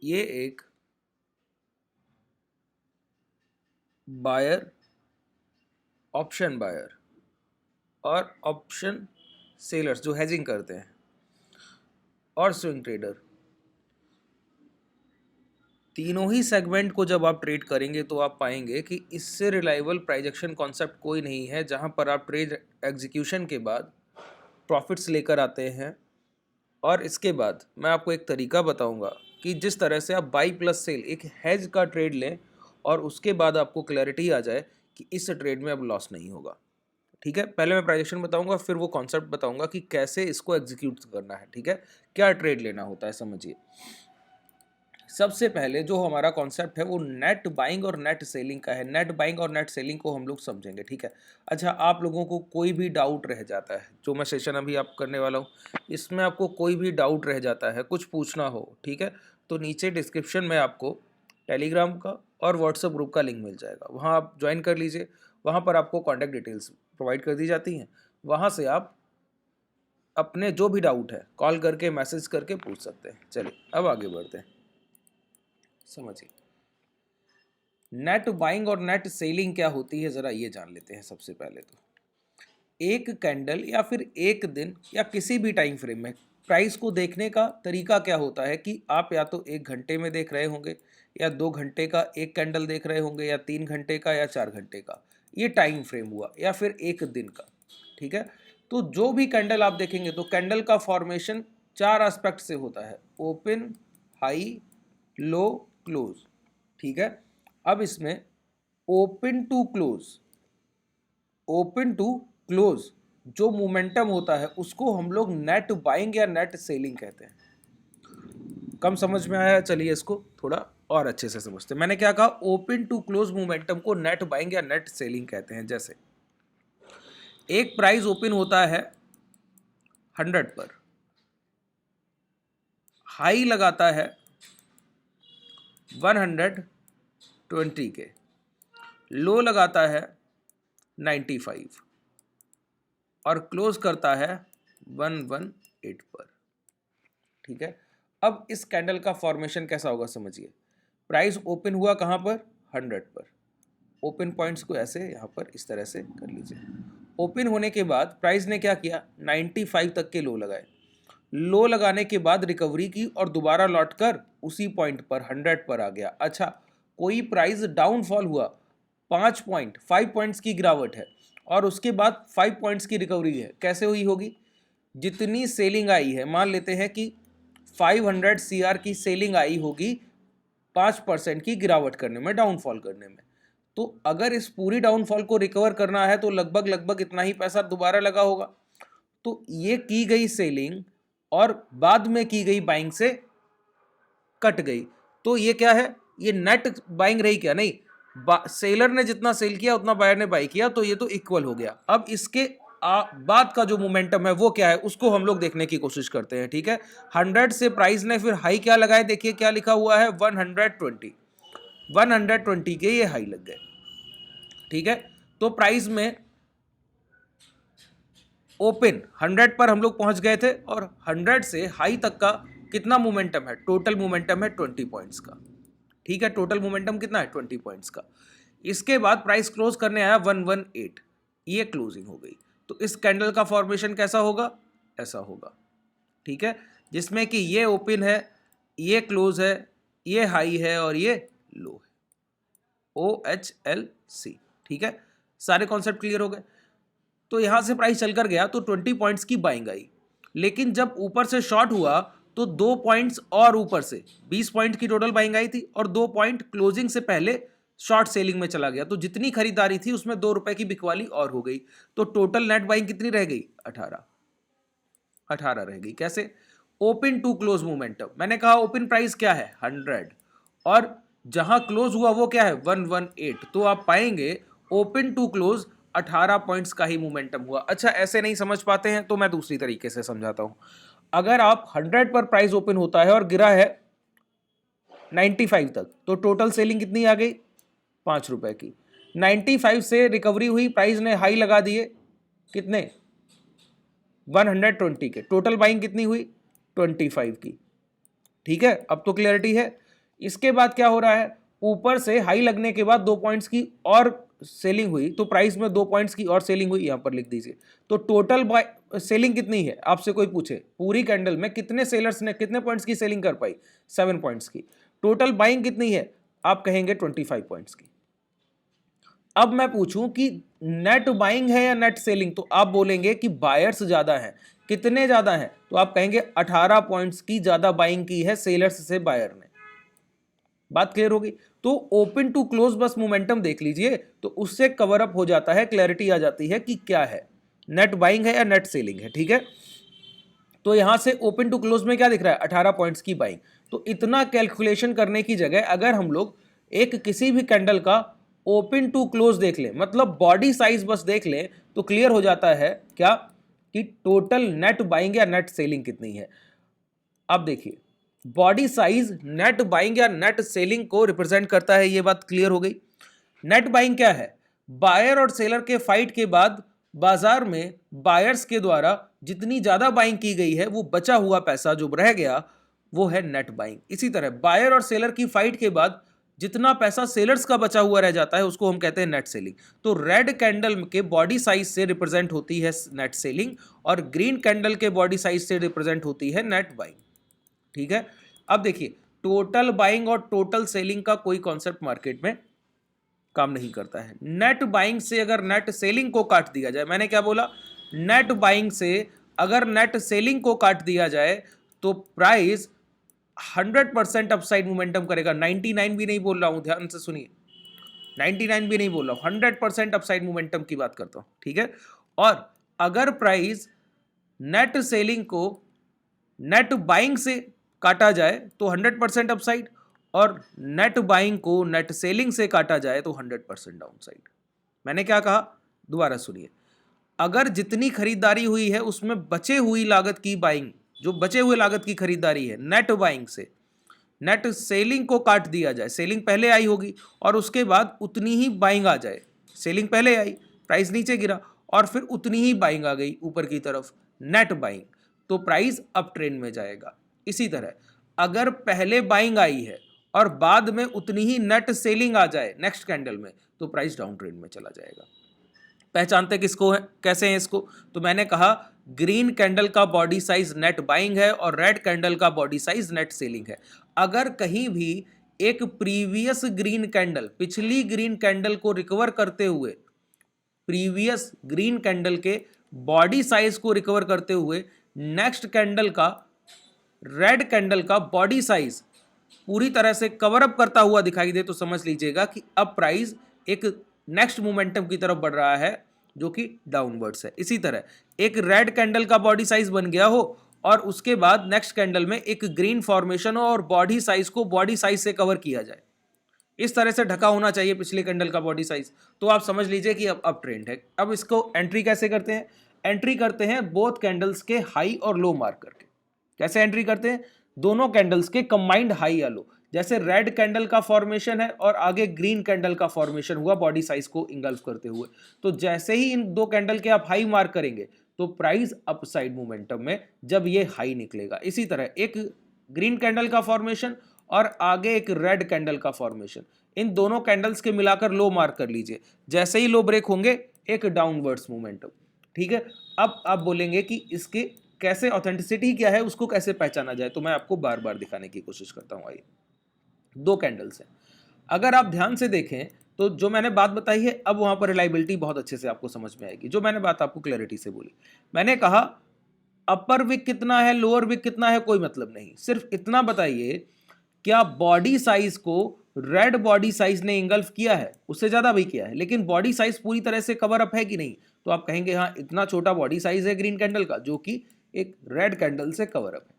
ये एक buyer, option buyer और ऑप्शन सेलर्स जो हेजिंग करते हैं और स्विंग ट्रेडर, तीनों ही सेगमेंट को जब आप ट्रेड करेंगे तो आप पाएंगे कि इससे रिलायबल प्राइस एक्शन कॉन्सेप्ट कोई नहीं है, जहां पर आप ट्रेड एग्जीक्यूशन के बाद प्रॉफिट्स लेकर आते हैं। और इसके बाद मैं आपको एक तरीका बताऊंगा कि जिस तरह से आप बाई प्लस सेल एक हेज का ट्रेड लें और उसके बाद आपको क्लैरिटी आ जाए कि इस ट्रेड में अब लॉस नहीं होगा। ठीक है, पहले मैं प्राइजेक्शन बताऊंगा, फिर वो कॉन्सेप्ट बताऊंगा कि कैसे इसको एग्जीक्यूट करना है। ठीक है, क्या ट्रेड लेना होता है समझिए। सबसे पहले जो हमारा कॉन्सेप्ट है वो नेट बाइंग और नेट सेलिंग का है। नेट बाइंग और नेट सेलिंग को हम लोग समझेंगे। ठीक है, अच्छा, आप लोगों को कोई भी डाउट रह जाता है, जो मैं सेशन अभी आप करने वाला हूँ इसमें आपको कोई भी डाउट रह जाता है, कुछ पूछना हो, ठीक है, तो नीचे डिस्क्रिप्शन में आपको टेलीग्राम का और व्हाट्सएप ग्रुप का लिंक मिल जाएगा, वहाँ आप ज्वाइन कर लीजिए। वहाँ पर आपको कॉन्टैक्ट डिटेल्स प्रोवाइड कर दी जाती हैं, वहाँ से आप अपने जो भी डाउट है कॉल करके मैसेज करके पूछ सकते हैं। चलिए अब आगे बढ़ते हैं, समझिए नेट बाइंग और नेट सेलिंग क्या होती है, ज़रा ये जान लेते हैं। सबसे पहले तो एक कैंडल या फिर एक दिन या किसी भी टाइम फ्रेम में प्राइस को देखने का तरीका क्या होता है कि आप या तो 1 घंटे में देख रहे होंगे, या 2 घंटे का एक कैंडल देख रहे होंगे, या 3 घंटे का, या 4 घंटे का, ये टाइम फ्रेम हुआ, या फिर एक दिन का। ठीक है, तो जो भी कैंडल आप देखेंगे तो कैंडल का फॉर्मेशन 4 एस्पेक्ट से होता है, ओपन, हाई, लो, क्लोज। ठीक है, अब इसमें open to close, open to close जो मोमेंटम होता है उसको हम लोग नेट बाइंग या नेट सेलिंग कहते हैं। कम समझ में आया, चलिए इसको थोड़ा और अच्छे से समझते हैं। मैंने क्या कहा, ओपन टू क्लोज मोमेंटम को नेट बाइंग या नेट सेलिंग कहते हैं। जैसे एक प्राइस ओपन होता है 100 पर, हाई लगाता है 120 के, लो लगाता है 95 और क्लोज करता है 118 पर। ठीक है, अब इस कैंडल का फॉर्मेशन कैसा होगा समझिए। प्राइस ओपन हुआ कहाँ पर, 100 पर। ओपन पॉइंट्स को ऐसे यहाँ पर इस तरह से कर लीजिए। ओपन होने के बाद प्राइस ने क्या किया, 95 तक के लो लगाए। लो लगाने के बाद रिकवरी की और दोबारा लौटकर उसी पॉइंट पर 100 पर आ गया। अच्छा, कोई प्राइस डाउनफॉल हुआ, 5 पॉइंट्स की गिरावट है और उसके बाद 5 पॉइंट्स की रिकवरी है, कैसे हुई होगी, जितनी सेलिंग आई है, मान लेते हैं कि 500 CR की सेलिंग आई होगी 5% की गिरावट करने में, डाउनफॉल करने में। तो अगर इस पूरी डाउनफॉल को रिकवर करना है तो लगभग लगभग इतना ही पैसा दोबारा लगा होगा। तो ये की गई सेलिंग और बाद में की गई बाइंग से कट गई, तो ये क्या है, ये नेट बाइंग रही क्या, नहीं, सेलर ने जितना सेल किया उतना बायर ने बाई किया, तो ये तो इक्वल हो गया। अब इसके बाद का जो मोमेंटम है वो क्या है, उसको हम लोग देखने की कोशिश करते हैं। ठीक है, 100 से प्राइस ने फिर हाई क्या लगाए, देखिए क्या लिखा हुआ है, 120 के ये हाई लग गए। ठीक है, तो प्राइस में ओपन 100 पर हम लोग पहुंच गए थे और 100 से हाई तक का कितना मोमेंटम है, टोटल मोमेंटम है 20 पॉइंट्स का। ठीक है, टोटल मोमेंटम कितना है, 20 पॉइंट्स का। इसके बाद प्राइस क्लोज करने आया 118, ये क्लोजिंग हो गई। तो इस कैंडल का फॉर्मेशन कैसा होगा, ऐसा होगा। ठीक है, जिसमें कि ये ओपन है, ये क्लोज है, ये हाई है और ये लो है, OHLC। ठीक है, सारे कॉन्सेप्ट क्लियर हो गए। तो यहां से प्राइस चलकर गया तो 20 पॉइंट्स की बाइंग आई, लेकिन जब ऊपर से शॉर्ट हुआ तो 2 पॉइंट्स और ऊपर से 20 पॉइंट की टोटल बाइंग आई थी और 2 पॉइंट क्लोजिंग से पहले शॉर्ट सेलिंग में चला गया, तो जितनी खरीदारी थी उसमें 2 रुपए की बिकवाली और हो गई, तो टोटल नेट बाइंग कितनी रह गई, 18 रह गई। कैसे, ओपन टू क्लोज मोमेंटम, मैंने कहा ओपन प्राइस क्या है 100 और जहां क्लोज हुआ वो क्या है 118, तो आप पाएंगे ओपन टू क्लोज 18 पॉइंट्स का ही मोमेंटम हुआ। अच्छा, ऐसे नहीं समझ पाते हैं तो मैं दूसरी तरीके से समझाता हूं। अगर आप 100 पर प्राइस ओपन होता है और गिरा है 95 तक, तो टोटल सेलिंग कितनी आ गई, 5 रुपए की। 95 से रिकवरी हुई, प्राइस ने हाई लगा दिए कितने, 120 के, टोटल बाइंग कितनी हुई, 25 की। ठीक है, अब तो क्लियरिटी है। इसके बाद क्या हो रहा है, ऊपर से हाई लगने के बाद 2 पॉइंट्स की और सेलिंग हुई, तो प्राइस में 2 पॉइंट्स की और सेलिंग हुई, यहां पर लिख दीजिए। तो टोटल सेलिंग कितनी है, आपसे कोई पूछे पूरी कैंडल में कितने सेलर्स ने कितने पॉइंट्स की सेलिंग कर पाई, 7 पॉइंट्स की। टोटल बाइंग कितनी है, आप कहेंगे 25 पॉइंट्स की। अब मैं पूछूं कि नेट बाइंग है या नेट सेलिंग, तो आप बोलेंगे कि बायर्स ज्यादा हैं। कितने ज्यादा हैं, तो आप कहेंगे 18 पॉइंट्स की ज्यादा बाइंग की है सेलर्स से बायर ने। बात क्लियर होगी। तो ओपन टू क्लोज बस मोमेंटम देख लीजिए, तो उससे कवर अप हो जाता है, क्लैरिटी आ जाती है कि क्या है, नेट बाइंग है या नेट सेलिंग है। ठीक है, तो यहां से ओपन टू क्लोज में क्या दिख रहा है, 18 पॉइंट्स की बाइंग। तो इतना कैलकुलेशन करने की जगह अगर हम लोग एक किसी भी कैंडल का ओपन टू क्लोज देख लें, मतलब बॉडी साइज बस देख लें, तो क्लियर हो जाता है क्या कि टोटल नेट बाइंग या नेट सेलिंग कितनी है। अब देखिए, बॉडी साइज नेट बाइंग या नेट सेलिंग को रिप्रेजेंट करता है, ये बात क्लियर हो गई। नेट बाइंग क्या है, बायर और सेलर के फाइट के बाद बाजार में बायर्स के द्वारा जितनी ज्यादा बाइंग की गई है, वो बचा हुआ पैसा जो रह गया वो है नेट बाइंग। इसी तरह बायर और सेलर की फाइट के बाद जितना पैसा सेलर्स का बचा हुआ रह जाता है उसको हम कहते हैं नेट सेलिंग। तो रेड कैंडल के बॉडी साइज से रिप्रेजेंट होती है नेट सेलिंग, और ग्रीन कैंडल के बॉडी साइज से रिप्रेजेंट होती है नेट बाइंग। ठीक है, अब देखिए, टोटल बाइंग और टोटल सेलिंग का कोई कॉन्सेप्ट मार्केट में काम नहीं करता है। नेट बाइंग से अगर नेट सेलिंग को काट दिया जाए, मैंने क्या बोला, नेट बाइंग से अगर नेट सेलिंग को काट दिया जाए तो प्राइस 100% अपसाइड मोमेंटम करेगा। 99 भी नहीं बोल रहा हूं, ध्यान से सुनिए, 99 भी नहीं बोल रहा हूं, 100% अपसाइड मोमेंटम की बात करता हूं। ठीक है, और अगर प्राइस नेट सेलिंग को नेट बाइंग से काटा जाए तो 100% अपसाइड, और नेट बाइंग को नेट सेलिंग से काटा जाए तो 100% डाउनसाइड। मैंने क्या कहा, दोबारा सुनिए, अगर जितनी खरीदारी हुई है उसमें बचे हुई लागत की बाइंग, जो बचे हुए लागत की खरीदारी है नेट बाइंग से नेट सेलिंग को काट दिया जाए, सेलिंग पहले आई होगी और उसके बाद उतनी ही बाइंग आ जाए, सेलिंग पहले आई, प्राइस नीचे गिरा और फिर उतनी ही बाइंग आ गई ऊपर की तरफ, नेट बाइंग, तो प्राइस अप ट्रेंड में जाएगा। इसी तरह अगर पहले बाइंग आई है और बाद में उतनी ही नेट सेलिंग आ जाए नेक्स्ट कैंडल में, तो प्राइस डाउन ट्रेंड में चला जाएगा। पहचानते किसको है, कैसे हैं इसको, तो मैंने कहा ग्रीन कैंडल का बॉडी साइज नेट बाइंग है और रेड कैंडल का बॉडी साइज नेट सेलिंग है। अगर कहीं भी एक प्रीवियस ग्रीन कैंडल पिछली ग्रीन कैंडल को रिकवर करते हुए, प्रीवियस ग्रीन कैंडल के बॉडी साइज को रिकवर करते हुए नेक्स्ट कैंडल का रेड कैंडल का बॉडी साइज पूरी तरह से कवर अप करता हुआ दिखाई दे, तो समझ लीजिएगा कि अब प्राइस एक नेक्स्ट मोमेंटम की तरफ बढ़ रहा है जो कि डाउनवर्ड्स है। इसी तरह एक रेड कैंडल का बॉडी साइज बन गया हो और उसके बाद नेक्स्ट कैंडल में एक ग्रीन फॉर्मेशन हो और बॉडी साइज को बॉडी साइज से कवर किया जाए, इस तरह से ढका होना चाहिए पिछले कैंडल का बॉडी साइज, तो आप समझ लीजिए कि अब अप ट्रेंड है। अब इसको एंट्री कैसे करते हैं, एंट्री करते हैं बोथ कैंडल्स के हाई और लो मार्क करके। कैसे एंट्री करते हैं, दोनों कैंडल्स के कंबाइंड हाई या लो, जैसे रेड कैंडल का फॉर्मेशन है और आगे ग्रीन कैंडल का फॉर्मेशन हुआ बॉडी साइज को इंगल्फ करते हुए, तो जैसे ही इन दो कैंडल के आप हाई मार्क करेंगे तो प्राइस अपसाइड मोमेंटम में जब ये हाई निकलेगा। इसी तरह एक ग्रीन कैंडल का फॉर्मेशन और आगे एक रेड कैंडल का फॉर्मेशन, इन दोनों कैंडल्स के मिलाकर लो मार्क कर लीजिए, जैसे ही लो ब्रेक होंगे एक डाउनवर्ड्स मोमेंटम। ठीक है, अब आप बोलेंगे कि इसके कैसे ऑथेंटिसिटी क्या है, उसको कैसे पहचाना जाए, तो मैं आपको बार बार दिखाने की कोशिश करता हूं। आइए, दो कैंडल्स हैं, अगर आप ध्यान से देखें तो जो मैंने बात बताई है अब वहां पर रिलायबिलिटी बहुत अच्छे से आपको समझ में आएगी। जो मैंने बात आपको क्लैरिटी से बोली, मैंने कहा अपर विक कितना है लोअर विक कितना है कोई मतलब नहीं, सिर्फ इतना बताइए क्या बॉडी साइज को रेड बॉडी साइज ने इंगल्फ किया है, उससे ज्यादा भी किया है, लेकिन बॉडी साइज पूरी तरह से कवर अप है कि नहीं, तो आप कहेंगे हाँ इतना छोटा बॉडी साइज है ग्रीन कैंडल का जो कि एक रेड कैंडल से कवर अप है।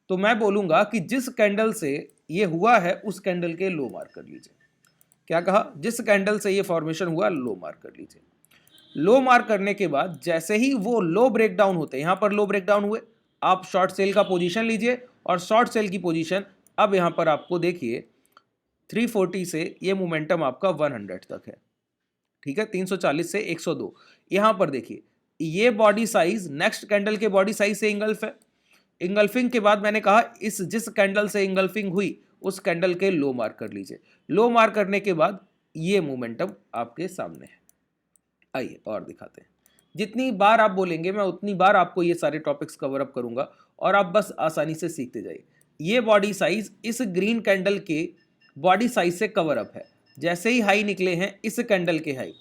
तो मैं बोलूंगा कि जिस कैंडल से ये हुआ है उस कैंडल के लो मार्क कर लीजिए। क्या कहा, जिस कैंडल से ये फॉर्मेशन हुआ लो मार्क कर लीजिए। लो मार्क करने के बाद जैसे ही वो लो ब्रेक डाउन होते हैं, यहां पर लो ब्रेक डाउन हुए, आप शॉर्ट सेल का पोजीशन लीजिए और शॉर्ट सेल की पोजीशन अब यहां पर आपको देखिए 340 से ये मोमेंटम आपका 100 तक है। ठीक है, 340 से 102, यहां पर देखिए ये बॉडी साइज नेक्स्ट कैंडल के बॉडी साइज से इंगल्फ है। इंगल्फिंग के बाद मैंने कहा इस जिस कैंडल से इंगल्फिंग हुई उस कैंडल के लो मार्क कर लीजिए। लो मार्क करने के बाद ये मोमेंटम आपके सामने है। आइए और दिखाते हैं। जितनी बार आप बोलेंगे मैं उतनी बार आपको ये सारे टॉपिक्स कवर अप करूंगा और आप बस आसानी से सीखते जाइए। ये बॉडी साइज इस ग्रीन कैंडल के बॉडी साइज से कवर अप है। जैसे ही हाई निकले हैं इस कैंडल के हाई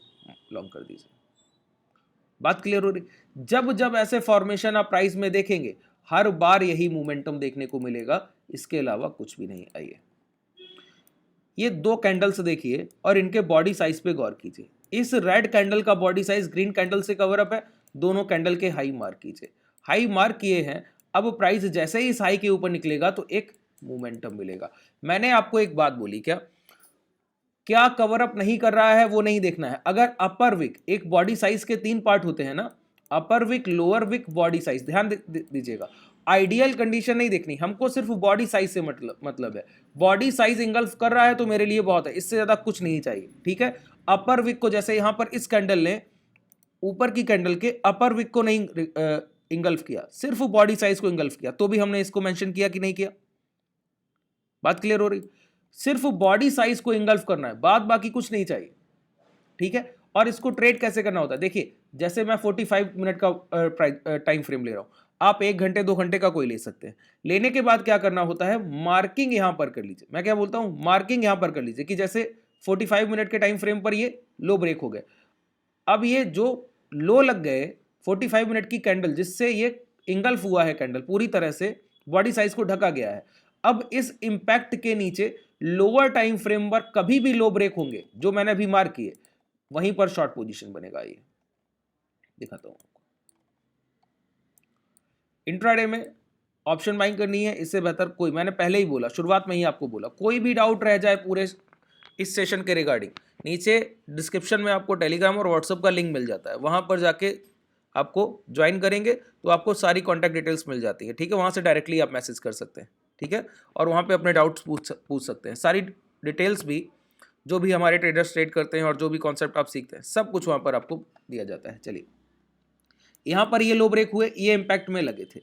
लॉन्ग कर दीजिए। बात क्लियर हो रही? जब जब ऐसे फॉर्मेशन आप प्राइस में देखेंगे हर बार यही मोमेंटम देखने को मिलेगा, इसके अलावा कुछ भी नहीं। आइए ये दो कैंडल्स देखिए और इनके बॉडी साइज पे गौर कीजिए। इस रेड कैंडल का बॉडी साइज ग्रीन कैंडल से कवर अप है। दोनों कैंडल के हाई मार्क कीजिए। हाई मार्क किए हैं। अब प्राइस जैसे ही इस हाई के ऊपर निकलेगा तो एक मोमेंटम मिलेगा। मैंने आपको एक बात बोली, क्या कवर अप नहीं कर रहा है वो नहीं देखना है। अगर अपर विक, एक बॉडी साइज के 3 पार्ट होते हैं ना, upper wick, lower wick, body size, ध्यान दीजिएगा। आइडियल कंडीशन नहीं देखनी, हमको सिर्फ बॉडी साइज से मतलब है। बॉडी साइज इंगल्फ कर रहा है तो मेरे लिए बहुत है, इससे ज्यादा कुछ नहीं चाहिए। ठीक है, अपर विक को जैसे यहां पर इस कैंडल ने ऊपर की कैंडल के अपर विक को नहीं इंगल्फ किया, सिर्फ बॉडी साइज को इंगल्फ किया, तो भी हमने इसको मेंशन किया कि नहीं किया? बात क्लियर हो रही? सिर्फ बॉडी साइज को इंगल्फ करना है, बाद बाकी कुछ नहीं चाहिए। ठीक है, और इसको ट्रेड कैसे करना होता है देखिए। जैसे मैं 45 मिनट का टाइम फ्रेम ले रहा हूं, आप 1 घंटे 2 घंटे का कोई ले सकते हैं। लेने के बाद क्या करना होता है, मार्किंग यहां पर कर लीजिए। मैं क्या बोलता हूं, मार्किंग यहां पर कर लीजिए कि जैसे 45 मिनट के टाइम फ्रेम पर ये लो ब्रेक हो गए। अब ये जो लो लग गए 45 मिनट की कैंडल, जिससे ये इंगल्फ हुआ है, कैंडल पूरी तरह से बॉडी साइज को ढका गया है। अब इस इंपैक्ट के नीचे लोअर टाइम फ्रेम पर कभी भी लो ब्रेक होंगे जो मैंने अभी मार्क किए, वहीं पर शॉर्ट पोजीशन बनेगा। ये दिखाता हूं आपको। इंट्राडे में ऑप्शन बाइंग करनी है, इससे बेहतर कोई, मैंने पहले ही बोला, शुरुआत में ही आपको बोला, कोई भी डाउट रह जाए पूरे इस सेशन के रिगार्डिंग, नीचे डिस्क्रिप्शन में आपको टेलीग्राम और व्हाट्सएप का लिंक मिल जाता है, वहां पर जाके आपको ज्वाइन करेंगे तो आपको सारी कॉन्टैक्ट डिटेल्स मिल जाती है। ठीक है, वहां से डायरेक्टली आप मैसेज कर सकते हैं। ठीक है, और वहाँ पे अपने डाउट्स पूछ सकते हैं। सारी डिटेल्स भी, जो भी हमारे ट्रेडर्स ट्रेड करते हैं और जो भी कॉन्सेप्ट आप सीखते हैं, सब कुछ वहाँ पर आपको दिया जाता है। चलिए, यहाँ पर ये लो ब्रेक हुए, ये इम्पैक्ट में लगे थे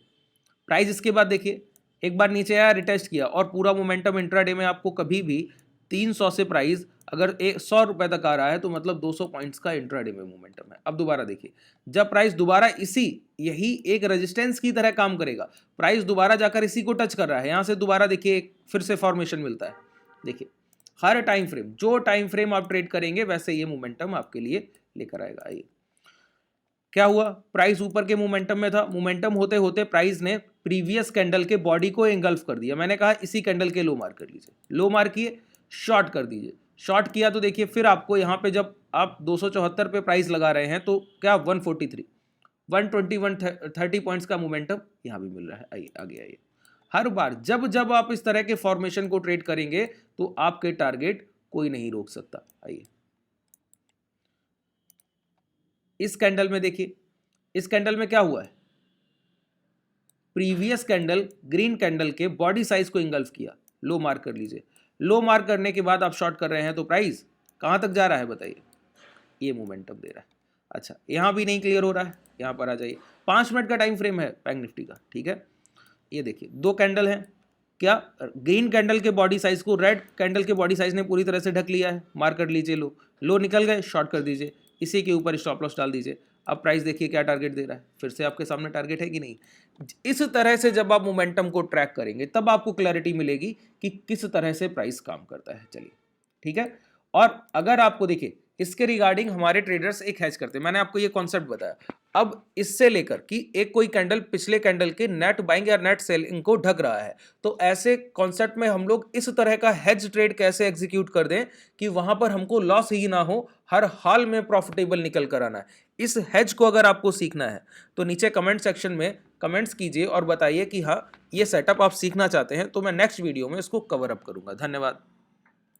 प्राइस। इसके बाद देखिए एक बार नीचे आया, रिटेस्ट किया और पूरा मोमेंटम इंट्राडे में आपको कभी भी 300 से प्राइस अगर 100 रुपए तक आ रहा है तो मतलब 200 पॉइंट्स का इंट्राडे में मोमेंटम है। अब दोबारा देखिए, जब प्राइस दोबारा यही एक रेजिस्टेंस की तरह काम करेगा, प्राइस दोबारा जाकर इसी को टच कर रहा है, यहां से दोबारा देखिए फिर से फॉर्मेशन मिलता है। देखिए हर टाइम फ्रेम, जो टाइम फ्रेम आप ट्रेड करेंगे वैसे ये मोमेंटम आपके लिए लेकर आएगा। आइए क्या हुआ, प्राइस ऊपर के मोमेंटम में था, मोमेंटम होते होते प्राइस ने प्रीवियस कैंडल के बॉडी को एंगल्फ कर दिया। मैंने कहा इसी कैंडल के लो मार्क कर लीजिए, लो मार्क किए, शॉर्ट कर दीजिए। शॉर्ट किया तो देखिए फिर आपको यहाँ पे जब आप 274 पे प्राइस लगा रहे हैं तो क्या 143, 120, 130 पॉइंट्स का मोमेंटम यहाँ भी मिल रहा है। आइए आगे आइए। हर बार जब जब आप इस तरह के फॉर्मेशन को ट्रेड करेंगे तो आपके टारगेट कोई नहीं रोक सकता। आइए इस कैंडल में देखिए, इस कैंडल में क्या हुआ है, प्रीवियस कैंडल ग्रीन कैंडल के बॉडी साइज को इंगल्फ किया, लो मार्क कर लीजिए। लो मार्क करने के बाद आप शॉर्ट कर रहे हैं तो प्राइस कहां तक जा रहा है बताइए, ये मोमेंटम दे रहा है। अच्छा यहां भी नहीं क्लियर हो रहा है, यहां पर आ जाइए। 5 मिनट का टाइम फ्रेम है बैंक निफ्टी का। ठीक है, ये देखिए 2 कैंडल हैं, क्या ग्रीन कैंडल के बॉडी साइज को रेड कैंडल के बॉडी साइज ने पूरी तरह से ढक लिया है, मार्क कर लीजिए। लो लो निकल गए, शॉर्ट कर दीजिए, इसी के ऊपर स्टॉप लॉस डाल दीजिए। अब प्राइस देखिए क्या टारगेट दे रहा है, फिर से आपके सामने टारगेट है कि नहीं। इस तरह से जब आप मोमेंटम को ट्रैक करेंगे तब आपको क्लैरिटी मिलेगी कि किस तरह से प्राइस काम करता है। चलिए ठीक है, और अगर आपको देखिए इसके रिगार्डिंग हमारे ट्रेडर्स एक हैज करते हैं, मैंने आपको ये कॉन्सेप्ट बताया। अब इससे लेकर कि एक कोई कैंडल पिछले कैंडल के नेट बाइंग या नेट सेलिंग को ढक रहा है, तो ऐसे कॉन्सेप्ट में हम लोग इस तरह का हेज ट्रेड कैसे एग्जीक्यूट कर दें कि वहां पर हमको लॉस ही ना हो, हर हाल में प्रॉफिटेबल निकल कर आना है। इस हेज को अगर आपको सीखना है तो नीचे कमेंट सेक्शन में कमेंट्स कीजिए और बताइए कि हाँ ये सेटअप आप सीखना चाहते हैं, तो मैं नेक्स्ट वीडियो में इसको कवर अप करूंगा। धन्यवाद।